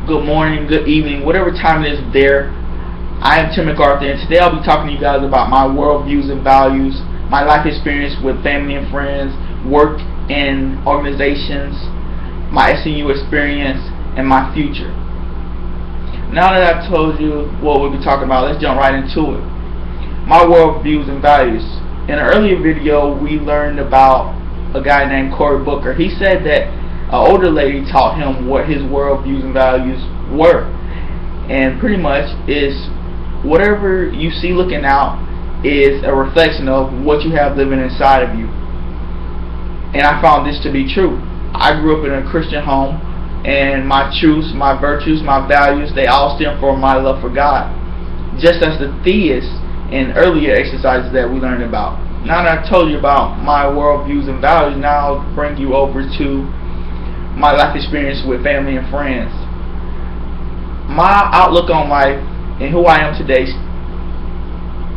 good morning, good evening, whatever time it is there. I am Tim MacArthur, and today I'll be talking to you guys about my worldviews and values, my life experience with family and friends, work in organizations, my SNU experience, and my future. Now that I've told you what we'll be talking about, let's jump right into it. My worldviews and values. In an earlier video, we learned about a guy named Cory Booker. He said that an older lady taught him what his worldviews and values were, and pretty much is whatever you see looking out is a reflection of what you have living inside of you. And I found this to be true. I grew up in a Christian home, and my truths, my virtues, my values, they all stem from my love for God, just as the theists in earlier exercises that we learned about. Now that I've told you about my worldviews and values, now I'll bring you over to my life experience with family and friends. My outlook on life and who I am today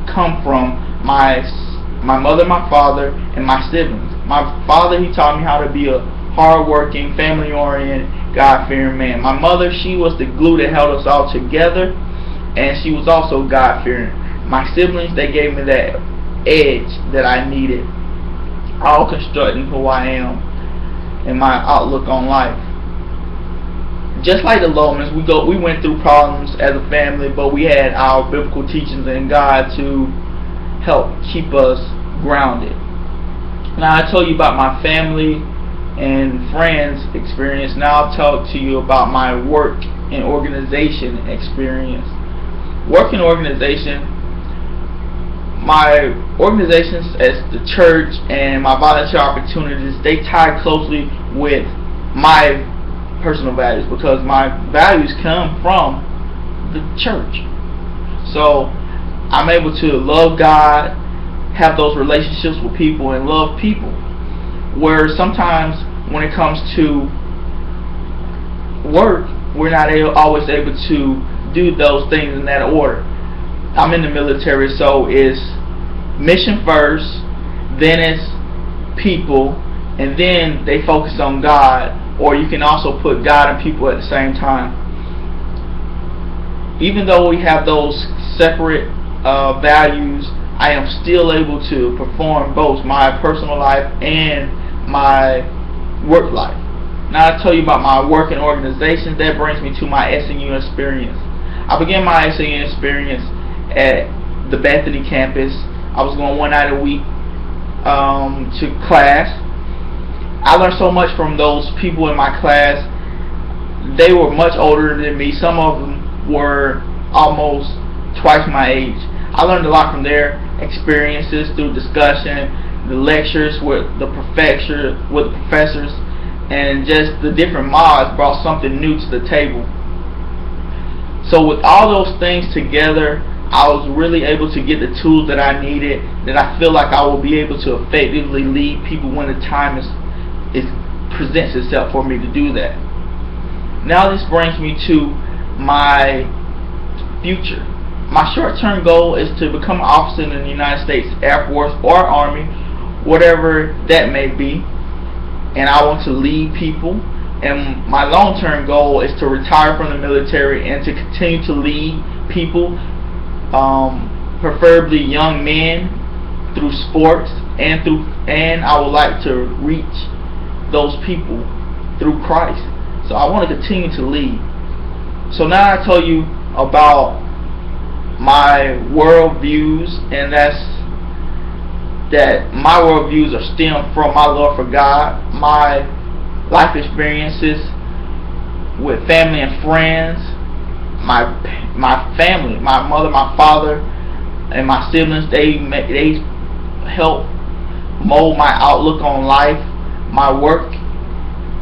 come from my mother, my father, and my siblings. My father, he taught me how to be a hard-working, family-oriented, God-fearing man. My mother, she was the glue that held us all together, and she was also God-fearing. My siblings, they gave me that edge that I needed, all constructing who I am and my outlook on life. Just like the Lomans, we went through problems as a family, but we had our biblical teachings and God to help keep us grounded. Now I told you about my family and friends experience. Now I'll talk to you about my work and organization experience. Work and organization. My organizations as the church and my volunteer opportunities, they tie closely with my personal values because my values come from the church. So I'm able to love God, have those relationships with people, and love people. Where sometimes when it comes to work, we're not always able to do those things in that order. I'm in the military, so it's mission first, then it's people, and then they focus on God, or you can also put God and people at the same time. Even though we have those separate values, I am still able to perform both my personal life and my work life. Now I'll tell you about my work and organizations. That brings me to my SNU experience. I began my SNU experience at the Bethany campus. I was going one night a week to class. I learned so much from those people in my class. They were much older than me. Some of them were almost twice my age. I learned a lot from their experiences through discussion, the lectures with the professors, and just the different mods brought something new to the table. So with all those things together, I was really able to get the tools that I needed, that I feel like I will be able to effectively lead people when the time presents itself for me to do that. Now this brings me to my future. My short-term goal is to become an officer in the United States Air Force or Army, whatever that may be, and I want to lead people. And my long-term goal is to retire from the military and to continue to lead people, preferably young men, through sports, and I would like to reach those people through Christ. So I want to continue to lead. So now I told you about my worldviews, and that my worldviews are stemmed from my love for God, my life experiences with family and friends, my family, my mother, my father, and my siblings. They help mold my outlook on life, my work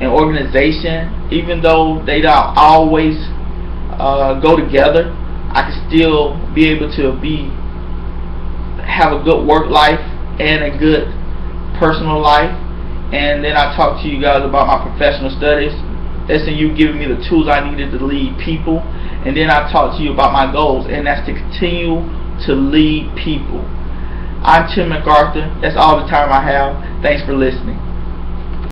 and organization. Even though they don't always go together, I can still be able to have a good work life and a good personal life. And then I talk to you guys about my professional studies, SNU giving me the tools I needed to lead people. And then I talk to you about my goals, and that's to continue to lead people. I'm Tim MacArthur. That's all the time I have. Thanks for listening.